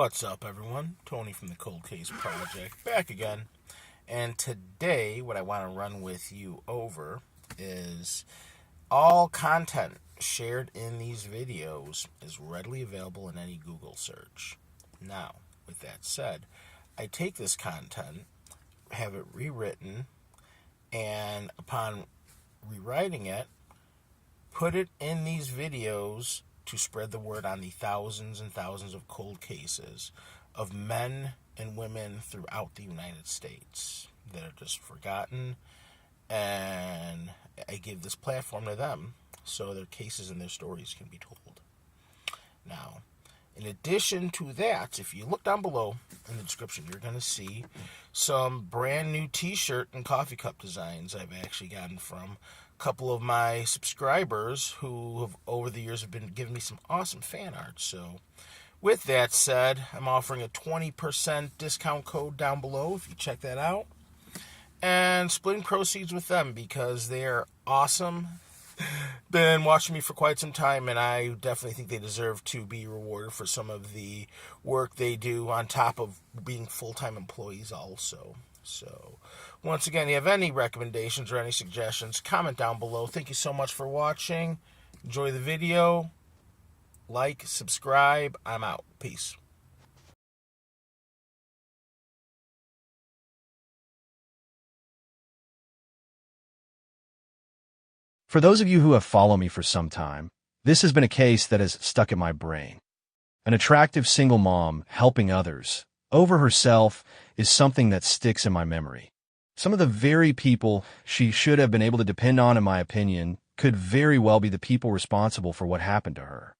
What's up, everyone? Tony from the Cold Case Project, back again. And today, what I want to run with you over is all content shared in these videos is readily available in any Google search. Now, with that said, I take this content, have it rewritten, and upon rewriting it, put it in these videos to spread the word on the thousands and thousands of cold cases of men and women throughout the United States that are just forgotten, and I give this platform to them so their cases and their stories can be told. Now, in addition to that, if you look down below in the description, you're going to see some brand new t-shirt and coffee cup designs I've actually gotten from a couple of my subscribers who have over the years have been giving me some awesome fan art. So with that said, I'm offering a 20% discount code down below if you check that out, and splitting proceeds with them because they are awesome. Been watching me for quite some time, and I definitely think they deserve to be rewarded for some of the work they do on top of being full-time employees also. So once again, if you have any recommendations or any suggestions, comment down below. Thank you so much for watching. Enjoy the video. Like, subscribe. I'm out. Peace. For those of you who have followed me for some time, this has been a case that has stuck in my brain. An attractive single mom helping others over herself is something that sticks in my memory. Some of the very people she should have been able to depend on, in my opinion, could very well be the people responsible for what happened to her.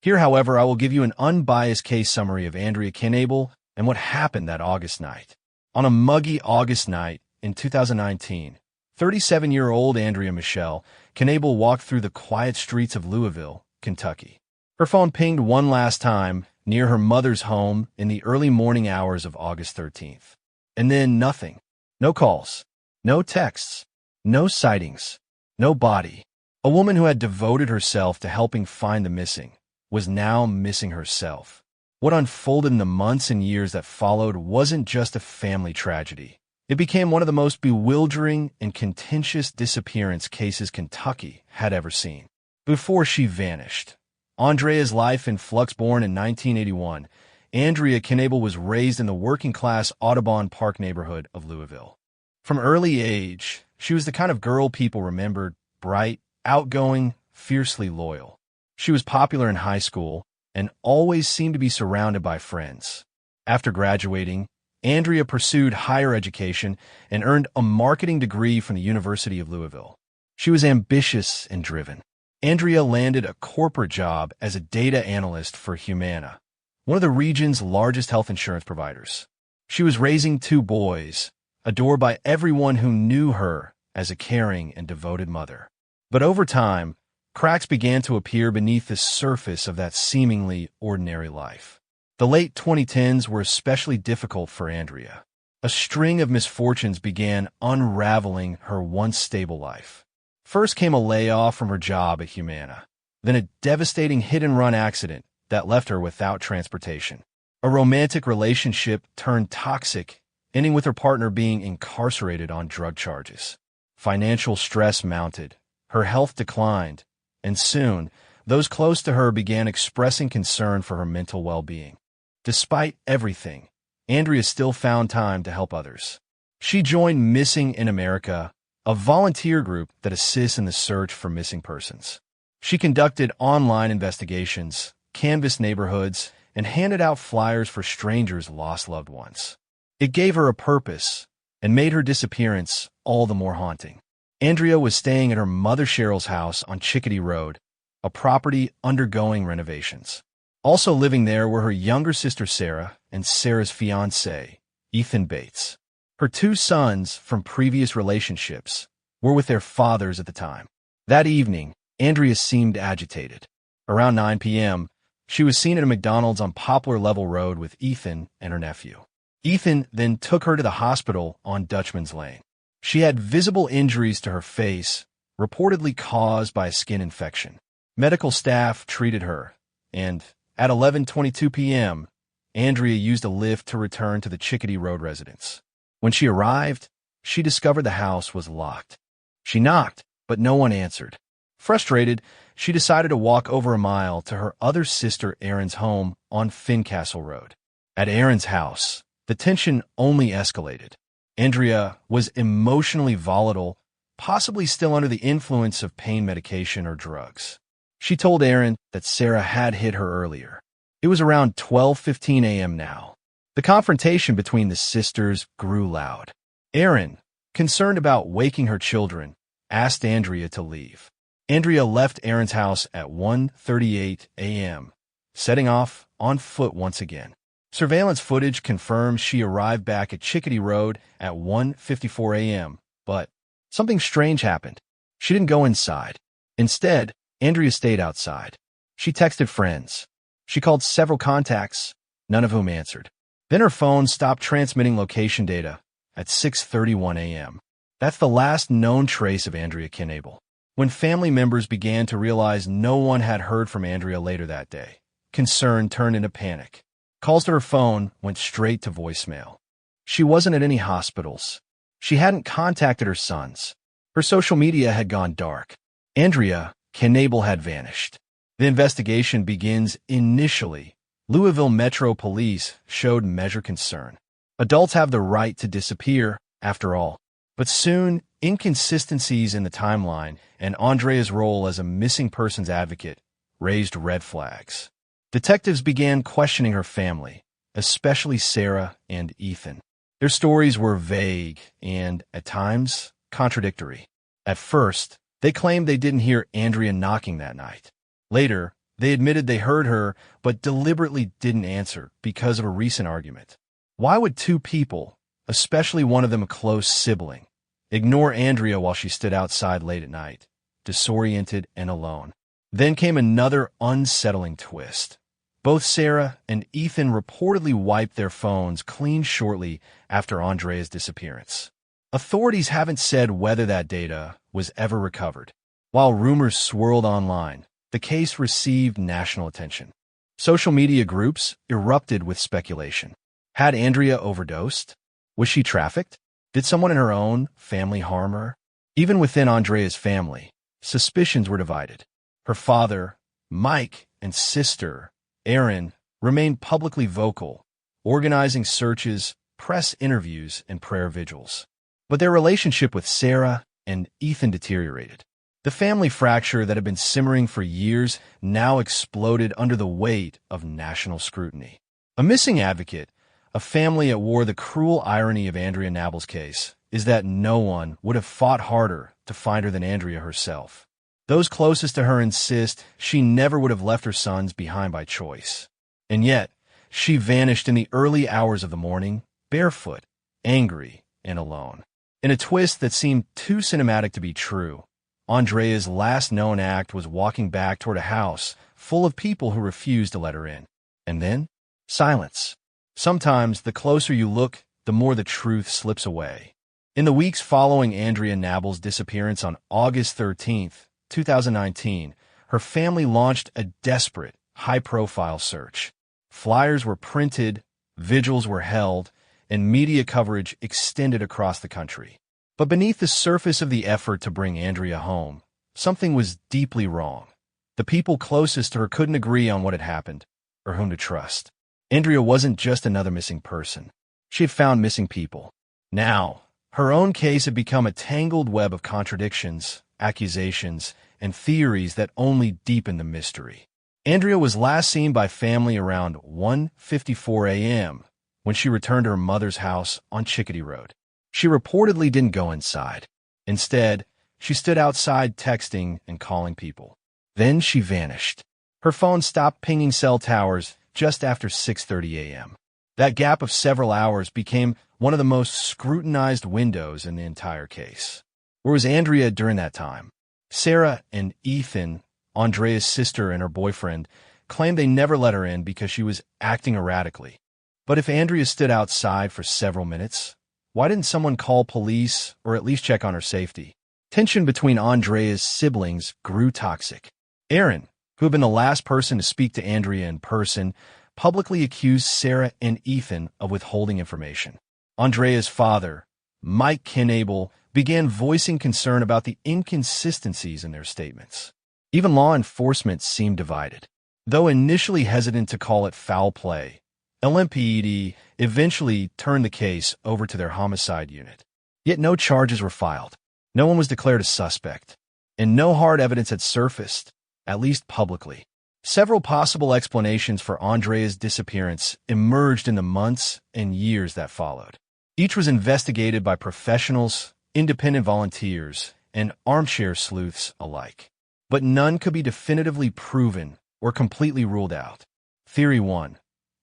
Here, however, I will give you an unbiased case summary of Andrea Knebel and what happened that August night. On a muggy August night in 2019, 37-year-old Andrea Michelle Knebel walked through the quiet streets of Louisville, Kentucky. Her phone pinged one last time near her mother's home in the early morning hours of August 13th. And then nothing. No calls, no texts, no sightings, no body. A woman who had devoted herself to helping find the missing was now missing herself. What unfolded in the months and years that followed wasn't just a family tragedy. It became one of the most bewildering and contentious disappearance cases Kentucky had ever seen. Before she vanished, Andrea's life in flux. Born in 1981, Andrea Knebel was raised in the working-class Audubon Park neighborhood of Louisville. From early age, she was the kind of girl people remembered: bright, outgoing, fiercely loyal. She was popular in high school and always seemed to be surrounded by friends. After graduating, Andrea pursued higher education and earned a marketing degree from the University of Louisville. She was ambitious and driven. Andrea landed a corporate job as a data analyst for Humana, one of the region's largest health insurance providers. She was raising two boys, adored by everyone who knew her as a caring and devoted mother. But over time, cracks began to appear beneath the surface of that seemingly ordinary life. The late 2010s were especially difficult for Andrea. A string of misfortunes began unraveling her once stable life. First came a layoff from her job at Humana, then a devastating hit-and-run accident that left her without transportation. A romantic relationship turned toxic, ending with her partner being incarcerated on drug charges. Financial stress mounted, her health declined, and soon, those close to her began expressing concern for her mental well-being. Despite everything, Andrea still found time to help others. She joined Missing in America, a volunteer group that assists in the search for missing persons. She conducted online investigations, canvassed neighborhoods, and handed out flyers for strangers' lost loved ones. It gave her a purpose and made her disappearance all the more haunting. Andrea was staying at her mother Cheryl's house on Chickadee Road, a property undergoing renovations. Also living there were her younger sister Sarah and Sarah's fiancé, Ethan Bates. Her two sons from previous relationships were with their fathers at the time. That evening, Andrea seemed agitated. Around 9 p.m., she was seen at a McDonald's on Poplar Level Road with Ethan and her nephew. Ethan then took her to the hospital on Dutchman's Lane. She had visible injuries to her face, reportedly caused by a skin infection. Medical staff treated her, and at 11:22 p.m., Andrea used a lift to return to the Chickadee Road residence. When she arrived, she discovered the house was locked. She knocked, but no one answered. Frustrated, she decided to walk over a mile to her other sister Erin's home on Fincastle Road. At Erin's house, the tension only escalated. Andrea was emotionally volatile, possibly still under the influence of pain medication or drugs. She told Erin that Sarah had hit her earlier. It was around 12:15 a.m. now. The confrontation between the sisters grew loud. Erin, concerned about waking her children, asked Andrea to leave. Andrea left Erin's house at 1:38 a.m., setting off on foot once again. Surveillance footage confirms she arrived back at Chickadee Road at 1:54 a.m., but something strange happened. She didn't go inside. Instead, Andrea stayed outside. She texted friends. She called several contacts, none of whom answered. Then her phone stopped transmitting location data at 6:31 a.m. That's the last known trace of Andrea Knable. When family members began to realize no one had heard from Andrea later that day, concern turned into panic. Calls to her phone went straight to voicemail. She wasn't at any hospitals. She hadn't contacted her sons. Her social media had gone dark. Andrea Knable had vanished. The investigation begins initially. Louisville Metro Police showed measured concern. Adults have the right to disappear, after all. But soon, inconsistencies in the timeline and Andrea's role as a missing persons advocate raised red flags. Detectives began questioning her family, especially Sarah and Ethan. Their stories were vague and, at times, contradictory. At first, they claimed they didn't hear Andrea knocking that night. Later, they admitted they heard her but deliberately didn't answer because of a recent argument. Why would two people, especially one of them a close sibling, ignore Andrea while she stood outside late at night, disoriented and alone? Then came another unsettling twist. Both Sarah and Ethan reportedly wiped their phones clean shortly after Andrea's disappearance. Authorities haven't said whether that data was ever recovered. While rumors swirled online, the case received national attention. Social media groups erupted with speculation. Had Andrea overdosed? Was she trafficked? Did someone in her own family harm her? Even within Andrea's family, suspicions were divided. Her father, Mike, and sister, Erin, remained publicly vocal, organizing searches, press interviews, and prayer vigils. But their relationship with Sarah and Ethan deteriorated. The family fracture that had been simmering for years now exploded under the weight of national scrutiny. A missing advocate, a family at war. The cruel irony of Andrea Knable's case is that no one would have fought harder to find her than Andrea herself. Those closest to her insist she never would have left her sons behind by choice. And yet, she vanished in the early hours of the morning, barefoot, angry, and alone. In a twist that seemed too cinematic to be true, Andrea's last known act was walking back toward a house full of people who refused to let her in. And then, silence. Sometimes, the closer you look, the more the truth slips away. In the weeks following Andrea Knable's disappearance on August 13th, 2019, her family launched a desperate, high-profile search. Flyers were printed, vigils were held, and media coverage extended across the country. But beneath the surface of the effort to bring Andrea home, something was deeply wrong. The people closest to her couldn't agree on what had happened, or whom to trust. Andrea wasn't just another missing person. She had found missing people. Now, her own case had become a tangled web of contradictions, accusations, and theories that only deepened the mystery. Andrea was last seen by family around 1:54 a.m. when she returned to her mother's house on Chickadee Road. She reportedly didn't go inside. Instead, she stood outside texting and calling people. Then she vanished. Her phone stopped pinging cell towers just after 6:30 a.m. That gap of several hours became one of the most scrutinized windows in the entire case. Where was Andrea during that time? Sarah and Ethan, Andrea's sister and her boyfriend, claimed they never let her in because she was acting erratically. But if Andrea stood outside for several minutes, why didn't someone call police or at least check on her safety? Tension between Andrea's siblings grew toxic. Erin, who had been the last person to speak to Andrea in person, publicly accused Sarah and Ethan of withholding information. Andrea's father, Mike Knable, began voicing concern about the inconsistencies in their statements. Even law enforcement seemed divided. Though initially hesitant to call it foul play, LMPD eventually turned the case over to their homicide unit. Yet no charges were filed. No one was declared a suspect, and no hard evidence had surfaced, at least publicly. Several possible explanations for Andrea's disappearance emerged in the months and years that followed. Each was investigated by professionals, independent volunteers, and armchair sleuths alike. But none could be definitively proven or completely ruled out. Theory 1.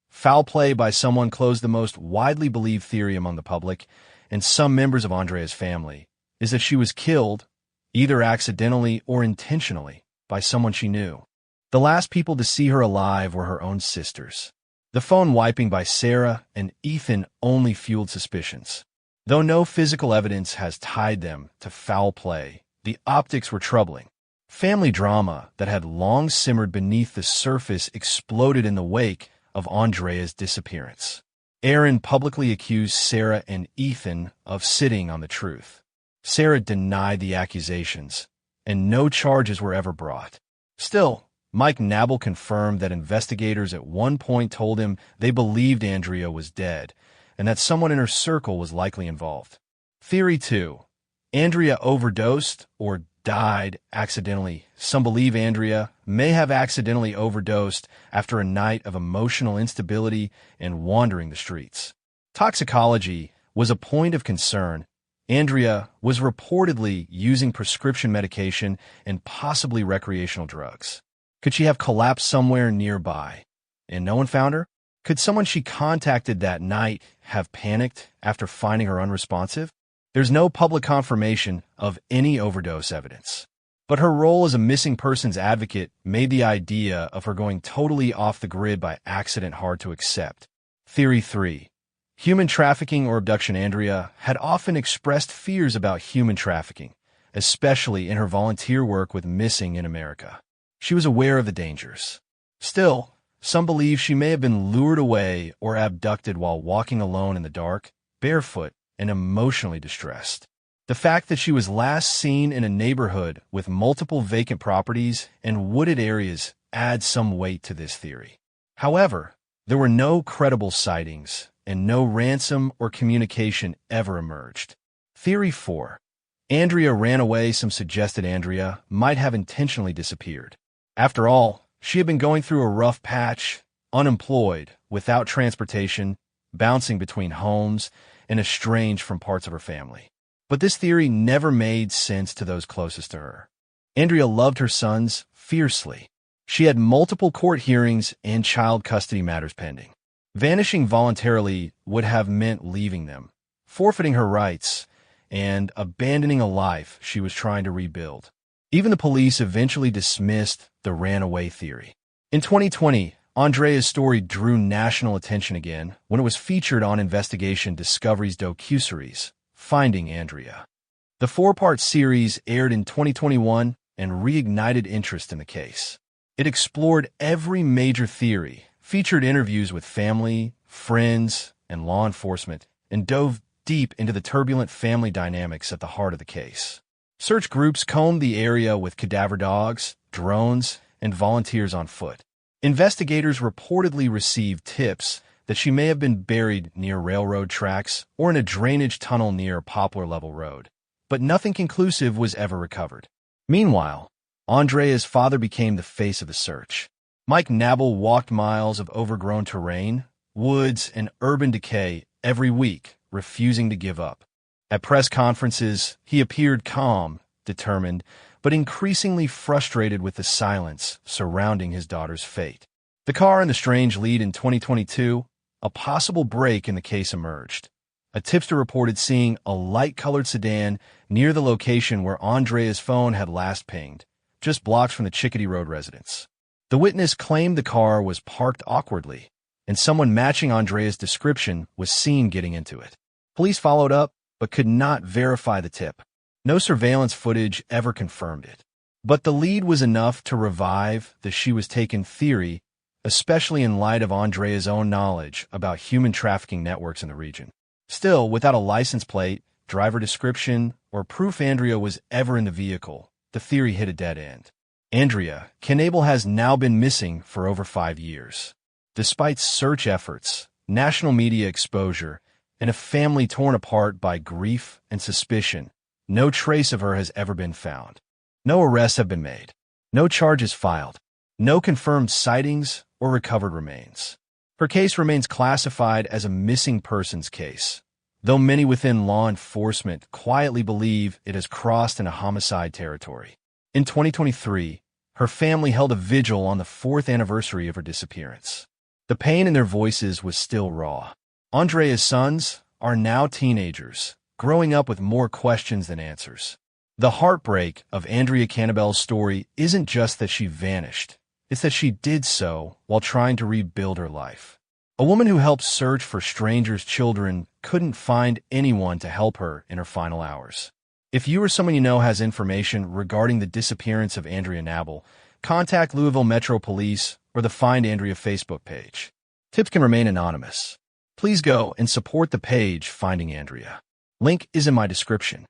Foul play by someone close. The most widely believed theory among the public and some members of Andrea's family is that she was killed, either accidentally or intentionally, by someone she knew. The last people to see her alive were her own sisters. The phone wiping by Sarah and Ethan only fueled suspicions. Though no physical evidence has tied them to foul play, the optics were troubling. Family drama that had long simmered beneath the surface exploded in the wake of Andrea's disappearance. Aaron publicly accused Sarah and Ethan of sitting on the truth. Sarah denied the accusations, and no charges were ever brought. Still, Mike Knable confirmed that investigators at one point told him they believed Andrea was dead, and that someone in her circle was likely involved. Theory 2. Andrea overdosed or died accidentally. Some believe Andrea may have accidentally overdosed after a night of emotional instability and wandering the streets. Toxicology was a point of concern. Andrea was reportedly using prescription medication and possibly recreational drugs. Could she have collapsed somewhere nearby and no one found her? Could someone she contacted that night have panicked after finding her unresponsive? There's no public confirmation of any overdose evidence. But her role as a missing persons advocate made the idea of her going totally off the grid by accident hard to accept. Theory 3. Human trafficking or abduction. Andrea had often expressed fears about human trafficking, especially in her volunteer work with Missing in America. She was aware of the dangers. Still, some believe she may have been lured away or abducted while walking alone in the dark, barefoot, and emotionally distressed. The fact that she was last seen in a neighborhood with multiple vacant properties and wooded areas adds some weight to this theory. However, there were no credible sightings, and no ransom or communication ever emerged. Theory 4. Andrea ran away. Some suggested Andrea might have intentionally disappeared. After all, she had been going through a rough patch, unemployed, without transportation, bouncing between homes, and estranged from parts of her family. But this theory never made sense to those closest to her. Andrea loved her sons fiercely. She had multiple court hearings and child custody matters pending. Vanishing voluntarily would have meant leaving them, forfeiting her rights, and abandoning a life she was trying to rebuild. Even the police eventually dismissed the ran-away theory. In 2020, Andrea's story drew national attention again when it was featured on Investigation Discovery's docuseries, Finding Andrea. The 4-part series aired in 2021 and reignited interest in the case. It explored every major theory, featured interviews with family, friends, and law enforcement, and dove deep into the turbulent family dynamics at the heart of the case. Search groups combed the area with cadaver dogs, drones, and volunteers on foot. Investigators reportedly received tips that she may have been buried near railroad tracks or in a drainage tunnel near Poplar Level Road, but nothing conclusive was ever recovered. Meanwhile, Andrea's father became the face of the search. Mike Knable walked miles of overgrown terrain, woods, and urban decay every week, refusing to give up. At press conferences, he appeared calm, determined, but increasingly frustrated with the silence surrounding his daughter's fate. The car and the strange lead. In 2022, a possible break in the case emerged. A tipster reported seeing a light-colored sedan near the location where Andrea's phone had last pinged, just blocks from the Chickadee Road residence. The witness claimed the car was parked awkwardly, and someone matching Andrea's description was seen getting into it. Police followed up, but could not verify the tip. No surveillance footage ever confirmed it. But the lead was enough to revive the she was taken theory especially in light of Andrea's own knowledge about human trafficking networks in the region. Still, without a license plate, driver description, or proof Andrea was ever in the vehicle, the theory hit a dead end. Andrea Knable has now been missing for over 5 years. Despite search efforts, national media exposure, and a family torn apart by grief and suspicion, no trace of her has ever been found. No arrests have been made. No charges filed. No confirmed sightings or recovered remains. Her case remains classified as a missing persons case, though many within law enforcement quietly believe it has crossed into homicide territory. In 2023, her family held a vigil on the 4th anniversary of her disappearance. The pain in their voices was still raw. Andrea's sons are now teenagers, growing up with more questions than answers. The heartbreak of Andrea Knable's story isn't just that she vanished. It's that she did so while trying to rebuild her life. A woman who helped search for strangers' children couldn't find anyone to help her in her final hours. If you or someone you know has information regarding the disappearance of Andrea Knable, contact Louisville Metro Police or the Find Andrea Facebook page. Tips can remain anonymous. Please go and support the page Finding Andrea. Link is in my description.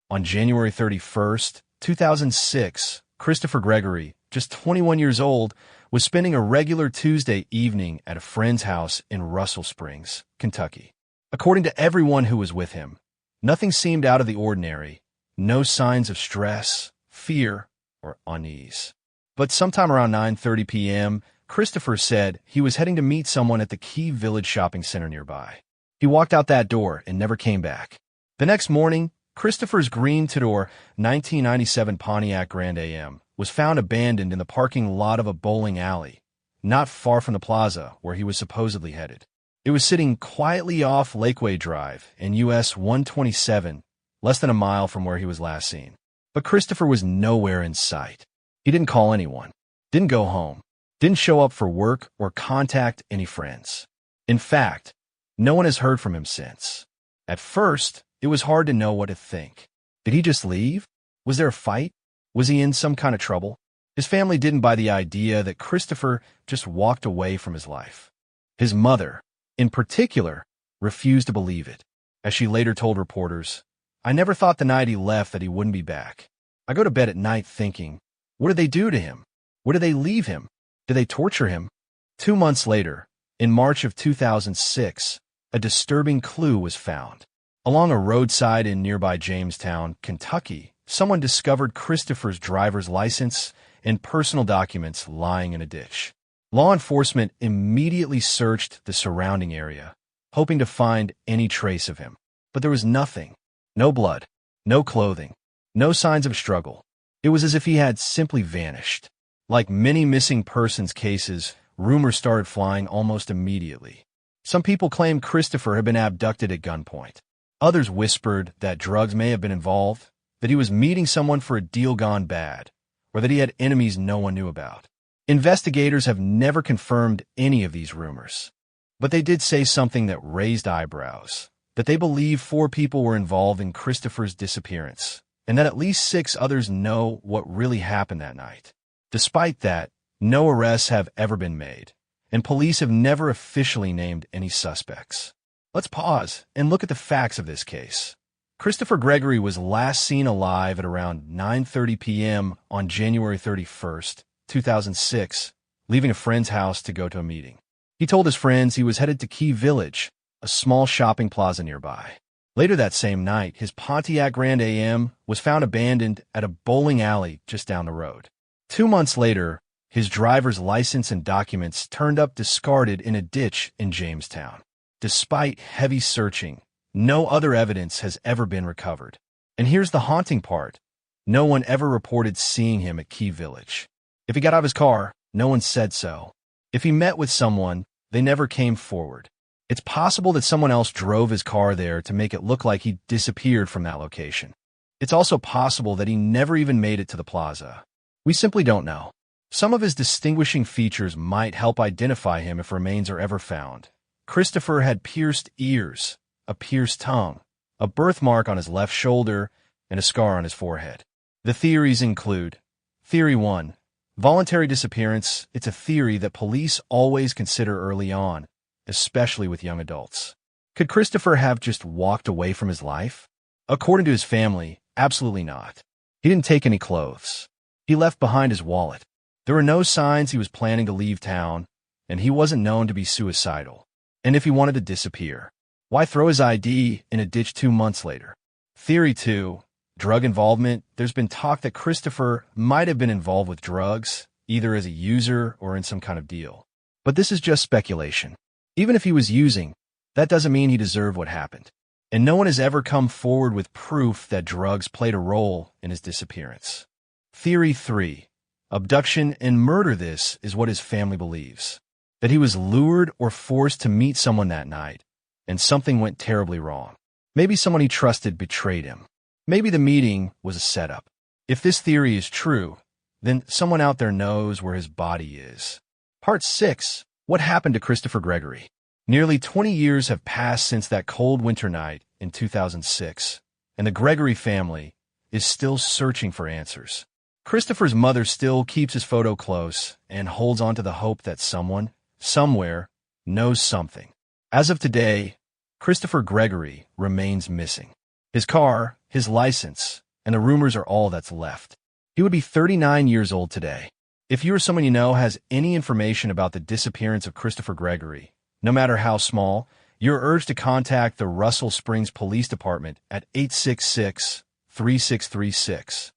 On January 31st, 2006, Christopher Gregory, just 21 years old, was spending a regular Tuesday evening at a friend's house in Russell Springs, Kentucky. According to everyone who was with him, nothing seemed out of the ordinary, no signs of stress, fear, or unease. But sometime around 9:30 p.m., Christopher said he was heading to meet someone at the Key Village shopping center nearby. He walked out that door and never came back. The next morning, Christopher's green two-door 1997 Pontiac Grand AM was found abandoned in the parking lot of a bowling alley, not far from the plaza where he was supposedly headed. It was sitting quietly off Lakeway Drive in US 127, less than a mile from where he was last seen. But Christopher was nowhere in sight. He didn't call anyone, didn't go home, didn't show up for work or contact any friends. In fact, no one has heard from him since. At first, it was hard to know what to think. Did he just leave? Was there a fight? Was he in some kind of trouble? His family didn't buy the idea that Christopher just walked away from his life. His mother, in particular, refused to believe it. As she later told reporters, "I never thought the night he left that he wouldn't be back. I go to bed at night thinking, what did they do to him? Where did they leave him? Did they torture him?" 2 months later, in March of 2006, a disturbing clue was found. Along a roadside in nearby Jamestown, Kentucky, someone discovered Christopher's driver's license and personal documents lying in a ditch. Law enforcement immediately searched the surrounding area, hoping to find any trace of him. But there was nothing. No blood, no clothing, no signs of struggle. It was as if he had simply vanished. Like many missing persons cases, rumors started flying almost immediately. Some people claimed Christopher had been abducted at gunpoint. Others whispered that drugs may have been involved, that he was meeting someone for a deal gone bad, or that he had enemies no one knew about. Investigators have never confirmed any of these rumors, but they did say something that raised eyebrows, that they believe 4 people were involved in Christopher's disappearance, and that at least 6 others know what really happened that night. Despite that, no arrests have ever been made, and police have never officially named any suspects. Let's pause and look at the facts of this case. Christopher Gregory was last seen alive at around 9:30 p.m. on January 31st, 2006, leaving a friend's house to go to a meeting. He told his friends he was headed to Key Village, a small shopping plaza nearby. Later that same night, his Pontiac Grand AM was found abandoned at a bowling alley just down the road. 2 months later, his driver's license and documents turned up discarded in a ditch in Jamestown. Despite heavy searching, no other evidence has ever been recovered. And here's the haunting part. No one ever reported seeing him at Key Village. If he got out of his car, no one said so. If he met with someone, they never came forward. It's possible that someone else drove his car there to make it look like he disappeared from that location. It's also possible that he never even made it to the plaza. We simply don't know. Some of his distinguishing features might help identify him if remains are ever found. Christopher had pierced ears, a pierced tongue, a birthmark on his left shoulder, and a scar on his forehead. The theories include: Theory 1. Voluntary disappearance. It's a theory that police always consider early on, especially with young adults. Could Christopher have just walked away from his life? According to his family, absolutely not. He didn't take any clothes. He left behind his wallet. There were no signs he was planning to leave town, and he wasn't known to be suicidal. And if he wanted to disappear, why throw his ID in a ditch 2 months later? Theory 2. Drug involvement. There's been talk that Christopher might have been involved with drugs, either as a user or in some kind of deal. But this is just speculation. Even if he was using, that doesn't mean he deserved what happened. And no one has ever come forward with proof that drugs played a role in his disappearance. Theory 3. Abduction and murder. This is what his family believes. That he was lured or forced to meet someone that night, and something went terribly wrong. Maybe someone he trusted betrayed him. Maybe the meeting was a setup. If this theory is true, then someone out there knows where his body is. Part 6. What happened to Christopher Gregory? Nearly 20 years have passed since that cold winter night in 2006, and the Gregory family is still searching for answers. Christopher's mother still keeps his photo close and holds on to the hope that someone, somewhere, knows something. As of today, Christopher Gregory remains missing. His car, his license, and the rumors are all that's left. He would be 39 years old today. If you or someone you know has any information about the disappearance of Christopher Gregory, no matter how small, you're urged to contact the Russell Springs Police Department at 866-3636.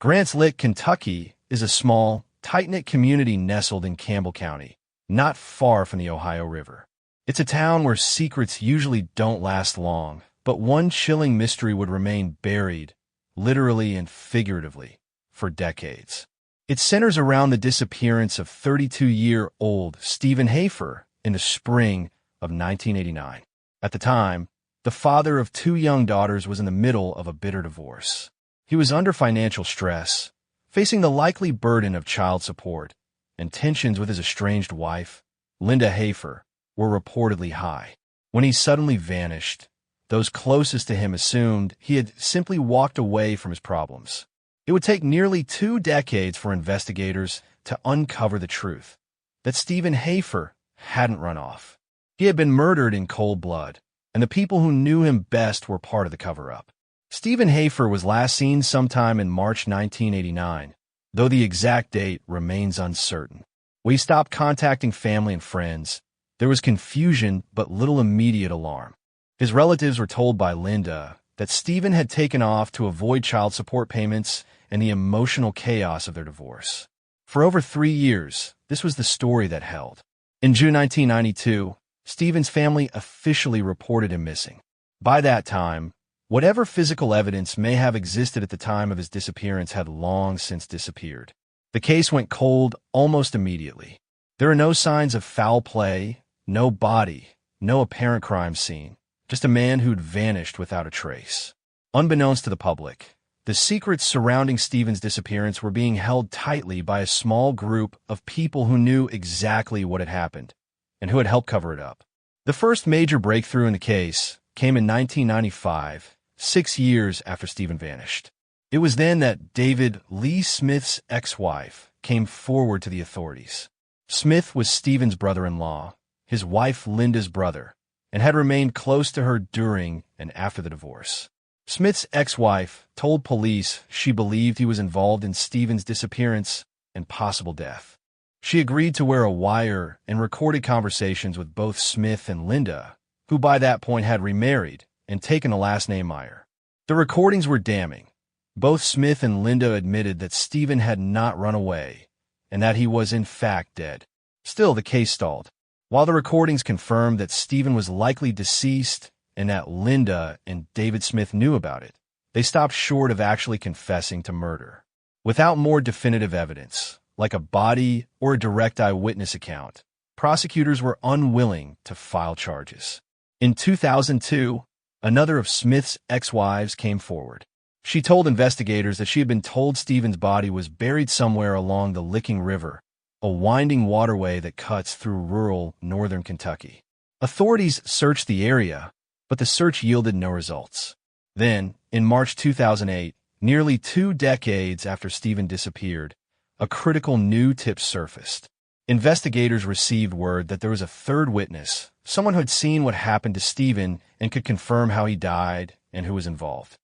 Grants Lick, Kentucky, is a small, tight-knit community nestled in Campbell County, not far from the Ohio River. It's a town where secrets usually don't last long, but one chilling mystery would remain buried, literally and figuratively, for decades. It centers around the disappearance of 32-year-old Stephen Hafer in the spring of 1989. At the time, the father of 2 young daughters was in the middle of a bitter divorce. He was under financial stress, facing the likely burden of child support, and tensions with his estranged wife, Linda Hafer, were reportedly high. When he suddenly vanished, those closest to him assumed he had simply walked away from his problems. It would take nearly 2 decades for investigators to uncover the truth, that Stephen Hafer hadn't run off. He had been murdered in cold blood, and the people who knew him best were part of the cover-up. Stephen Hafer was last seen sometime in March 1989, though the exact date remains uncertain. When he stopped contacting family and friends, there was confusion but little immediate alarm. His relatives were told by Linda that Stephen had taken off to avoid child support payments and the emotional chaos of their divorce. For over 3 years, this was the story that held. In June 1992, Stephen's family officially reported him missing. By that time, whatever physical evidence may have existed at the time of his disappearance had long since disappeared. The case went cold almost immediately. There are no signs of foul play, no body, no apparent crime scene, just a man who'd vanished without a trace. Unbeknownst to the public, the secrets surrounding Stephen's disappearance were being held tightly by a small group of people who knew exactly what had happened and who had helped cover it up. The first major breakthrough in the case came in 1995, 6 years after Stephen vanished. It was then that David Lee Smith's ex-wife came forward to the authorities. Smith was Stephen's brother-in-law, his wife Linda's brother, and had remained close to her during and after the divorce. Smith's ex-wife told police she believed he was involved in Stephen's disappearance and possible death. She agreed to wear a wire and recorded conversations with both Smith and Linda, who by that point had remarried and taken the last name Meyer. The recordings were damning. Both Smith and Linda admitted that Stephen had not run away and that he was in fact dead. Still, the case stalled. While the recordings confirmed that Stephen was likely deceased and that Linda and David Smith knew about it, they stopped short of actually confessing to murder. Without more definitive evidence, like a body or a direct eyewitness account, prosecutors were unwilling to file charges. In 2002, another of Smith's ex-wives came forward. She told investigators that she had been told Stephen's body was buried somewhere along the Licking River a winding waterway that cuts through rural northern Kentucky. Authorities searched the area, but the search yielded no results. Then, in March 2008, nearly 2 decades after Stephen disappeared, a critical new tip surfaced. Investigators received word that there was a third witness, someone who had seen what happened to Stephen and could confirm how he died and who was involved.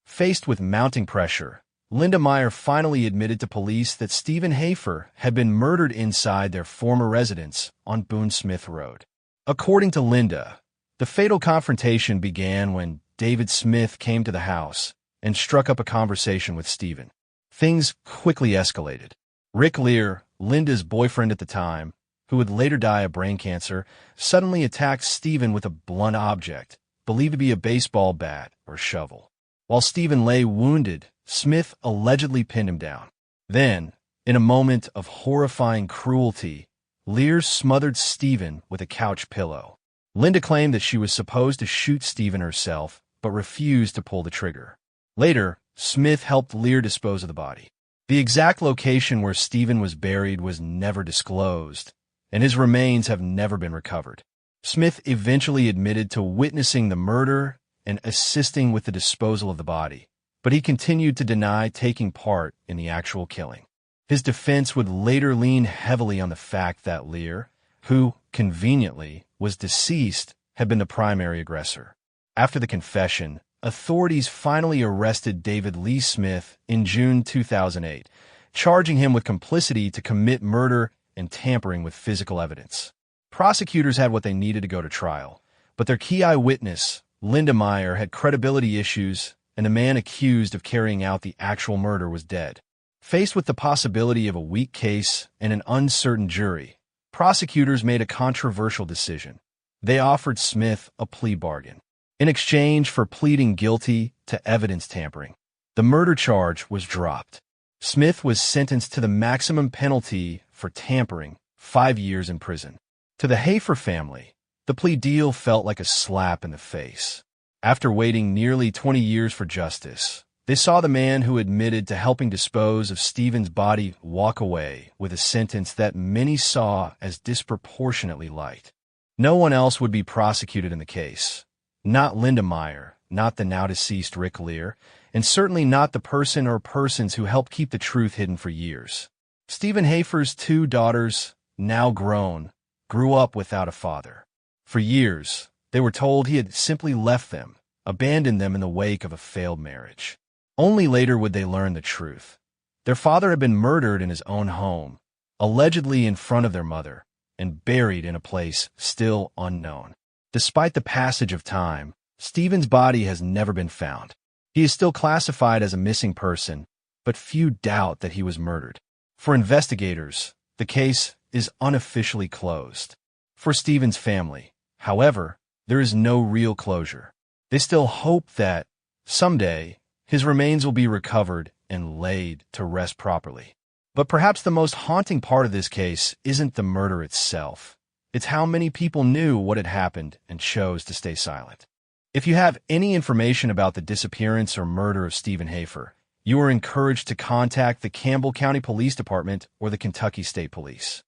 Faced with mounting pressure, Linda Meyer finally admitted to police that Stephen Hafer had been murdered inside their former residence on Boone Smith Road. According to Linda, the fatal confrontation began when David Smith came to the house and struck up a conversation with Stephen. Things quickly escalated. Rick Lear, Linda's boyfriend at the time, who would later die of brain cancer, suddenly attacked Stephen with a blunt object, believed to be a baseball bat or shovel. While Stephen lay wounded, Smith allegedly pinned him down. Then, in a moment of horrifying cruelty, Lear smothered Stephen with a couch pillow. Linda claimed that she was supposed to shoot Stephen herself, but refused to pull the trigger. Later, Smith helped Lear dispose of the body. The exact location where Stephen was buried was never disclosed, and his remains have never been recovered. Smith eventually admitted to witnessing the murder and assisting with the disposal of the body, but he continued to deny taking part in the actual killing. His defense would later lean heavily on the fact that Lear, who, conveniently, was deceased, had been the primary aggressor. After the confession, authorities finally arrested David Lee Smith in June 2008, charging him with complicity to commit murder and tampering with physical evidence. Prosecutors had what they needed to go to trial, but their key eyewitness, Linda Meyer, had credibility issues, and the man accused of carrying out the actual murder was dead. Faced with the possibility of a weak case and an uncertain jury, prosecutors made a controversial decision. They offered Smith a plea bargain. In exchange for pleading guilty to evidence tampering, the murder charge was dropped. Smith was sentenced to the maximum penalty for tampering, 5 years in prison. To the Hafer family, the plea deal felt like a slap in the face. After waiting nearly 20 years for justice, they saw the man who admitted to helping dispose of Stephen's body walk away with a sentence that many saw as disproportionately light. No one else would be prosecuted in the case. Not Linda Meyer, not the now-deceased Rick Lear, and certainly not the person or persons who helped keep the truth hidden for years. Stephen Hafer's 2 daughters, now grown, grew up without a father. For years, they were told he had simply left them, abandoned them in the wake of a failed marriage. Only later would they learn the truth. Their father had been murdered in his own home, allegedly in front of their mother, and buried in a place still unknown. Despite the passage of time, Stephen's body has never been found. He is still classified as a missing person, but few doubt that he was murdered. For investigators, the case is unofficially closed. For Stephen's family, however, there is no real closure. They still hope that, someday, his remains will be recovered and laid to rest properly. But perhaps the most haunting part of this case isn't the murder itself. It's how many people knew what had happened and chose to stay silent. If you have any information about the disappearance or murder of Stephen Hafer, you are encouraged to contact the Campbell County Police Department or the Kentucky State Police.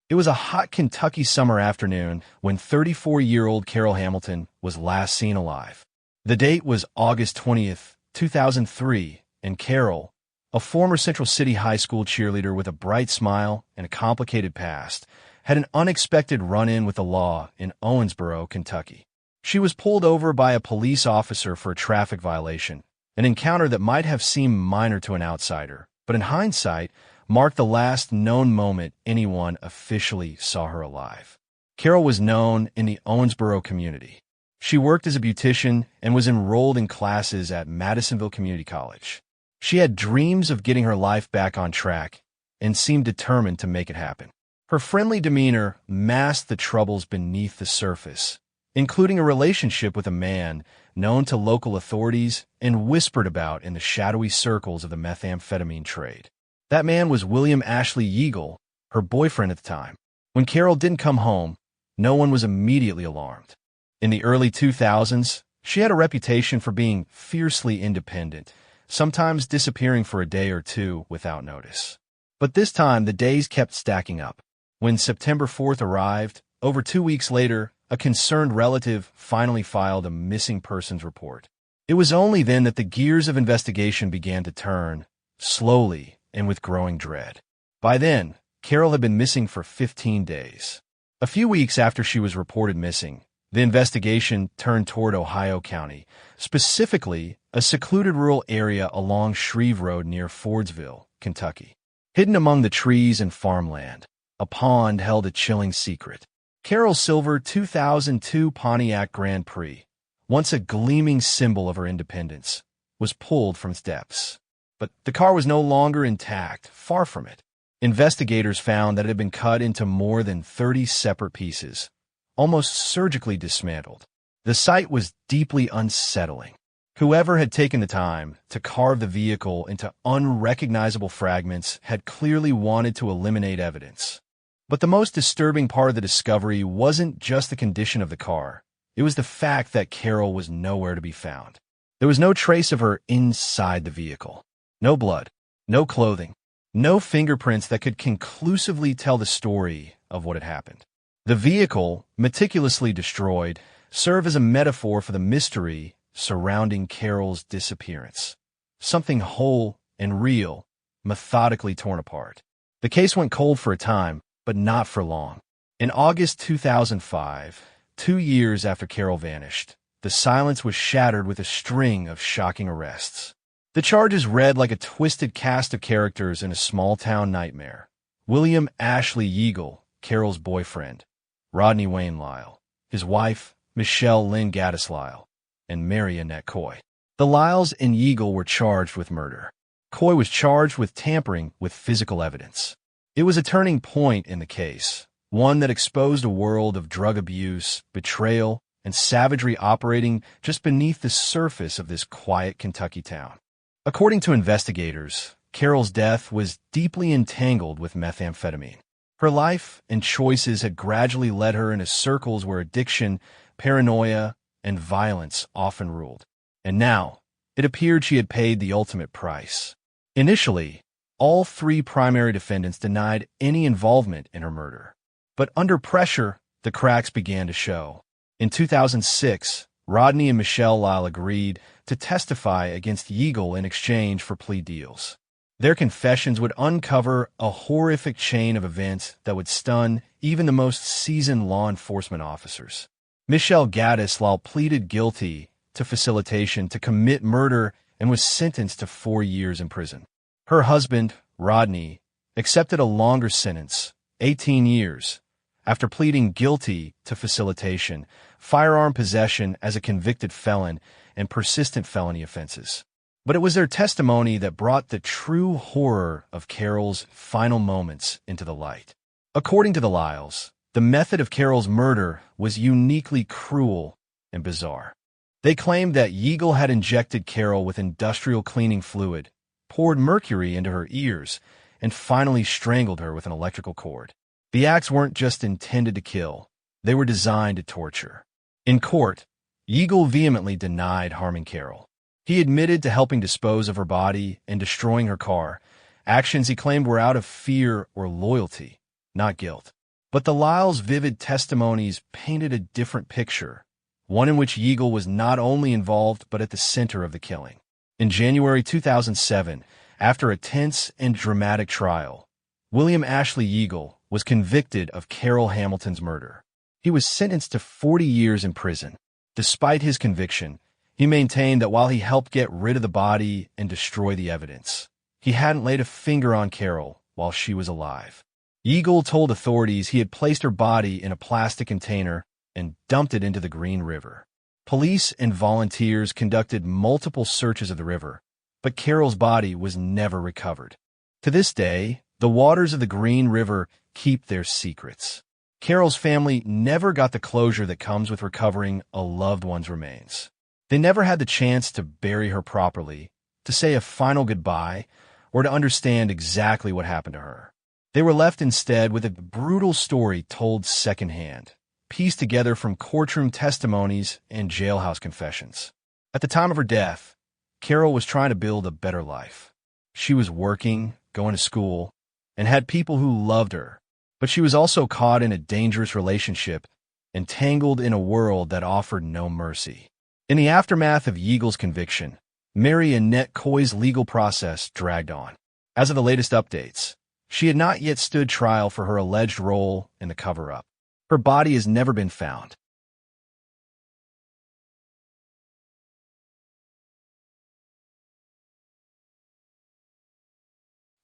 It was a hot Kentucky summer afternoon when 34-year-old Carol Hamilton was last seen alive. The date was August 20th, 2003, and Carol, a former Central City High School cheerleader with a bright smile and a complicated past, had an unexpected run-in with the law in Owensboro, Kentucky. She was pulled over by a police officer for a traffic violation, an encounter that might have seemed minor to an outsider, but in hindsight, marked the last known moment anyone officially saw her alive. Carol was known in the Owensboro community. She worked as a beautician and was enrolled in classes at Madisonville Community College. She had dreams of getting her life back on track and seemed determined to make it happen. Her friendly demeanor masked the troubles beneath the surface, including a relationship with a man known to local authorities and whispered about in the shadowy circles of the methamphetamine trade. That man was William Ashley Yeagle, her boyfriend at the time. When Carol didn't come home, no one was immediately alarmed. In the early 2000s, She had a reputation for being fiercely independent, sometimes disappearing for a day or two without notice. But this time, the days kept stacking up. When September 4th arrived, over 2 weeks later, a concerned relative finally filed a missing persons report. It was only then that the gears of investigation began to turn, slowly and with growing dread. By then, Carol had been missing for 15 days. A few weeks after she was reported missing, the investigation turned toward Ohio County, specifically a secluded rural area along Shreve Road near Fordsville, Kentucky. Hidden among the trees and farmland, a pond held a chilling secret. Carol's silver 2002 Pontiac Grand Prix, once a gleaming symbol of her independence, was pulled from its depths. But the car was no longer intact, far from it. Investigators found that it had been cut into more than 30 separate pieces, almost surgically dismantled. The sight was deeply unsettling. Whoever had taken the time to carve the vehicle into unrecognizable fragments had clearly wanted to eliminate evidence. But the most disturbing part of the discovery wasn't just the condition of the car. It was the fact that Carol was nowhere to be found. There was no trace of her inside the vehicle. No blood, no clothing, no fingerprints that could conclusively tell the story of what had happened. The vehicle, meticulously destroyed, served as a metaphor for the mystery surrounding Carol's disappearance. Something whole and real, methodically torn apart. The case went cold for a time, but not for long. In August 2005, 2 years after Carol vanished, the silence was shattered with a string of shocking arrests. The charges read like a twisted cast of characters in a small-town nightmare. William Ashley Yeagle, Carol's boyfriend, Rodney Wayne Lyle, his wife, Michelle Lynn Gaddis Lyle, and Mary Annette Coy. The Lyles and Yeagle were charged with murder. Coy was charged with tampering with physical evidence. It was a turning point in the case, one that exposed a world of drug abuse, betrayal, and savagery operating just beneath the surface of this quiet Kentucky town. According to investigators, Carol's death was deeply entangled with methamphetamine. Her life and choices had gradually led her into circles where addiction, paranoia, and violence often ruled. And now, it appeared she had paid the ultimate price. Initially, all 3 primary defendants denied any involvement in her murder. But under pressure, the cracks began to show. In 2006, Rodney and Michelle Lyle agreed to testify against Yeagle in exchange for plea deals. Their confessions would uncover a horrific chain of events that would stun even the most seasoned law enforcement officers. Michelle Gaddis Lyle pleaded guilty to facilitation to commit murder and was sentenced to 4 years in prison. Her husband, Rodney, accepted a longer sentence, 18 years, after pleading guilty to facilitation, firearm possession as a convicted felon, and persistent felony offenses. But it was their testimony that brought the true horror of Carol's final moments into the light. According to the Lyles, the method of Carol's murder was uniquely cruel and bizarre. They claimed that Yeagle had injected Carol with industrial cleaning fluid, poured mercury into her ears, and finally strangled her with an electrical cord. The acts weren't just intended to kill, they were designed to torture. In court, Yeagle vehemently denied harming Carol. He admitted to helping dispose of her body and destroying her car, actions he claimed were out of fear or loyalty, not guilt. But the Lyles' vivid testimonies painted a different picture, one in which Yeagle was not only involved but at the center of the killing. In January 2007, after a tense and dramatic trial, William Ashley Yeagle was convicted of Carol Hamilton's murder. He was sentenced to 40 years in prison. Despite his conviction, he maintained that while he helped get rid of the body and destroy the evidence, he hadn't laid a finger on Carol while she was alive. Yeagle told authorities he had placed her body in a plastic container and dumped it into the Green River. Police and volunteers conducted multiple searches of the river, but Carol's body was never recovered. To this day, the waters of the Green River keep their secrets. Carol's family never got the closure that comes with recovering a loved one's remains. They never had the chance to bury her properly, to say a final goodbye, or to understand exactly what happened to her. They were left instead with a brutal story told secondhand, pieced together from courtroom testimonies and jailhouse confessions. At the time of her death, Carol was trying to build a better life. She was working, going to school, and had people who loved her. But she was also caught in a dangerous relationship, entangled in a world that offered no mercy. In the aftermath of Yeagle's conviction, Mary Annette Coy's legal process dragged on. As of the latest updates, she had not yet stood trial for her alleged role in the cover-up. Her body has never been found.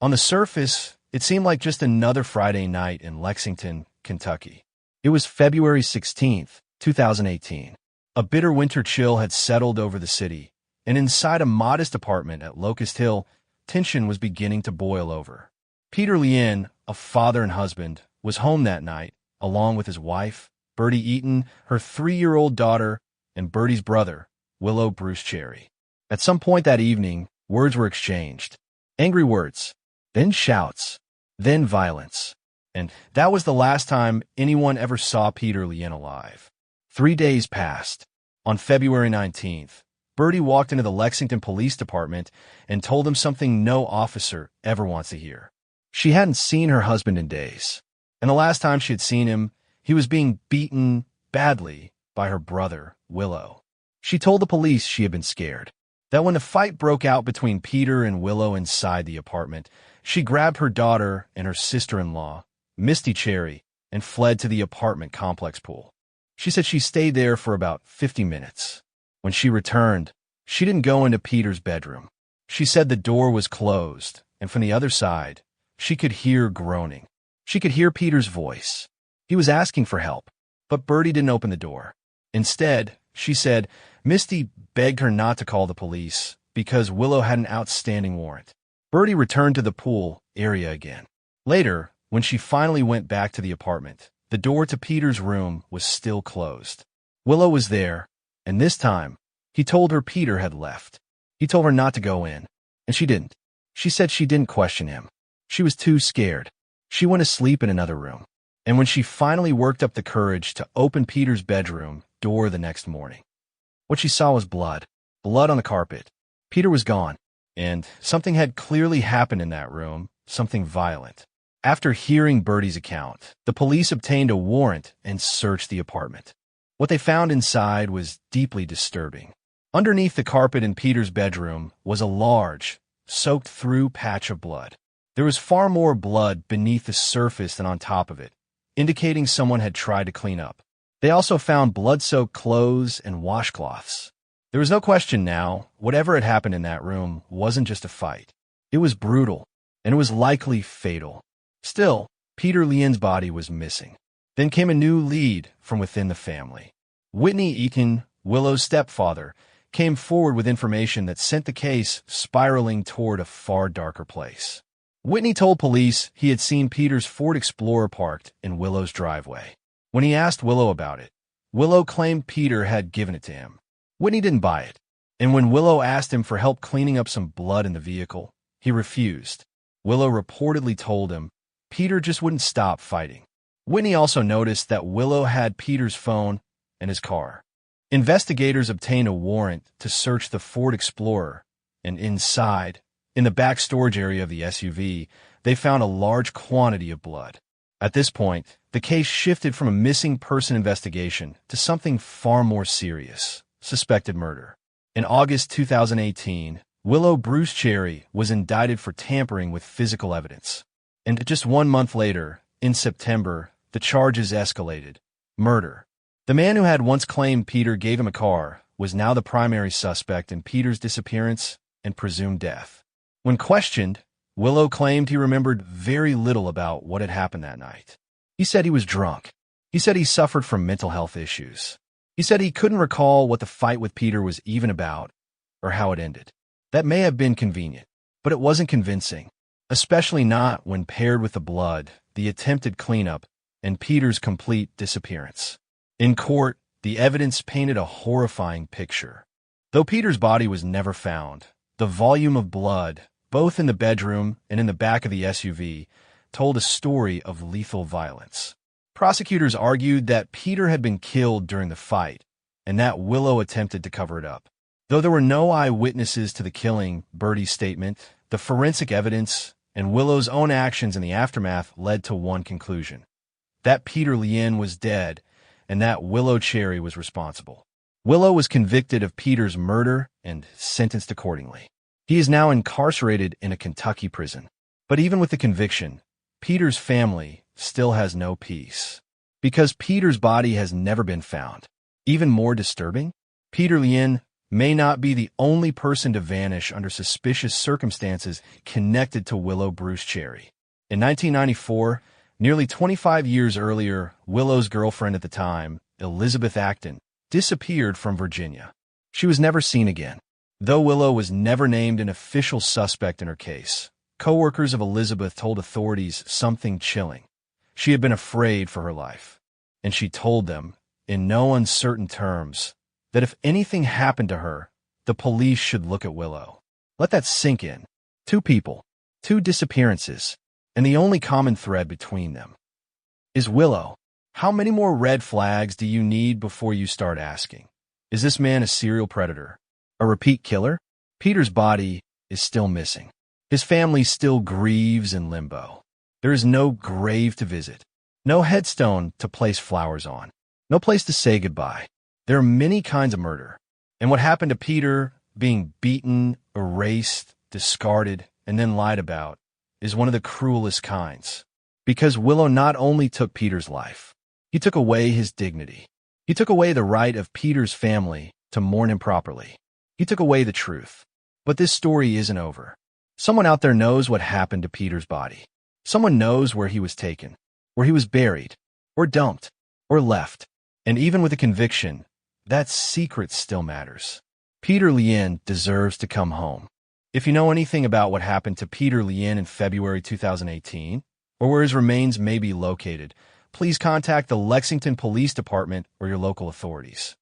On the surface, it seemed like just another Friday night in Lexington, Kentucky. It was February 16th, 2018. A bitter winter chill had settled over the city, and inside a modest apartment at Locust Hill, tension was beginning to boil over. Peter Leanne, a father and husband, was home that night, along with his wife, Bertie Eaton, her 3-year-old daughter, and Bertie's brother, Willow Bruce Cherry. At some point that evening, words were exchanged. Angry words, then shouts, then violence. And that was the last time anyone ever saw Peter Leanne alive. 3 days passed. On February 19th, Bertie walked into the Lexington Police Department and told him something no officer ever wants to hear. She hadn't seen her husband in days, and the last time she had seen him, he was being beaten badly by her brother, Willow. She told the police she had been scared, that when the fight broke out between Peter and Willow inside the apartment, she grabbed her daughter and her sister-in-law, Misty Cherry, and fled to the apartment complex pool. She said she stayed there for about 50 minutes. When she returned, she didn't go into Peter's bedroom. She said the door was closed, and from the other side, she could hear groaning. She could hear Peter's voice. He was asking for help, but Bertie didn't open the door. Instead, she said, Misty begged her not to call the police because Willow had an outstanding warrant. Bertie returned to the pool area again. Later, when she finally went back to the apartment, the door to Peter's room was still closed. Willow was there, and this time, he told her Peter had left. He told her not to go in, and she didn't. She said she didn't question him. She was too scared. She went to sleep in another room. And when she finally worked up the courage to open Peter's bedroom door the next morning, what she saw was blood. Blood on the carpet. Peter was gone, and something had clearly happened in that room, something violent. After hearing Bertie's account, the police obtained a warrant and searched the apartment. What they found inside was deeply disturbing. Underneath the carpet in Peter's bedroom was a large, soaked-through patch of blood. There was far more blood beneath the surface than on top of it, indicating someone had tried to clean up. They also found blood-soaked clothes and washcloths. There was no question now, whatever had happened in that room wasn't just a fight. It was brutal, and it was likely fatal. Still, Peter Leanne's body was missing. Then came a new lead from within the family. Whitney Eaton, Willow's stepfather, came forward with information that sent the case spiraling toward a far darker place. Whitney told police he had seen Peter's Ford Explorer parked in Willow's driveway. When he asked Willow about it, Willow claimed Peter had given it to him. Whitney didn't buy it, and when Willow asked him for help cleaning up some blood in the vehicle, he refused. Willow reportedly told him Peter just wouldn't stop fighting. Whitney also noticed that Willow had Peter's phone and his car. Investigators obtained a warrant to search the Ford Explorer, and inside, in the back storage area of the SUV, they found a large quantity of blood. At this point, the case shifted from a missing person investigation to something far more serious: suspected murder. In August 2018, Willow Bruce Cherry was indicted for tampering with physical evidence. And just 1 month later, in September, the charges escalated: murder. The man who had once claimed Peter gave him a car was now the primary suspect in Peter's disappearance and presumed death. When questioned, Willow claimed he remembered very little about what had happened that night. He said he was drunk. He said he suffered from mental health issues. He said he couldn't recall what the fight with Peter was even about or how it ended. That may have been convenient, but it wasn't convincing, especially not when paired with the blood, the attempted cleanup, and Peter's complete disappearance. In court, the evidence painted a horrifying picture. Though Peter's body was never found, the volume of blood, both in the bedroom and in the back of the SUV, told a story of lethal violence. Prosecutors argued that Peter had been killed during the fight and that Willow attempted to cover it up. Though there were no eyewitnesses to the killing, Birdie's statement, the forensic evidence, and Willow's own actions in the aftermath led to one conclusion: that Peter Leanne was dead and that Willow Cherry was responsible. Willow was convicted of Peter's murder and sentenced accordingly. He is now incarcerated in a Kentucky prison. But even with the conviction, Peter's family still has no peace, because Peter's body has never been found. Even more disturbing, Peter Leanne may not be the only person to vanish under suspicious circumstances connected to Willow Bruce Cherry. In 1994, nearly 25 years earlier, Willow's girlfriend at the time, Elizabeth Acton, disappeared from Virginia. She was never seen again. Though Willow was never named an official suspect in her case, co-workers of Elizabeth told authorities something chilling. She had been afraid for her life, and she told them, in no uncertain terms, that if anything happened to her, the police should look at Willow. Let that sink in. 2 people, 2 disappearances, and the only common thread between them is Willow. How many more red flags do you need before you start asking, is this man a serial predator? A repeat killer? Peter's body is still missing. His family still grieves in limbo. There is no grave to visit, no headstone to place flowers on, no place to say goodbye. There are many kinds of murder, and what happened to Peter, being beaten, erased, discarded, and then lied about, is one of the cruelest kinds. Because Willow not only took Peter's life, he took away his dignity. He took away the right of Peter's family to mourn him properly. He took away the truth. But this story isn't over. Someone out there knows what happened to Peter's body. Someone knows where he was taken, where he was buried, or dumped, or left. And even with a conviction, that secret still matters. Peter Leanne deserves to come home. If you know anything about what happened to Peter Leanne in February 2018, or where his remains may be located, please contact the Lexington Police Department or your local authorities.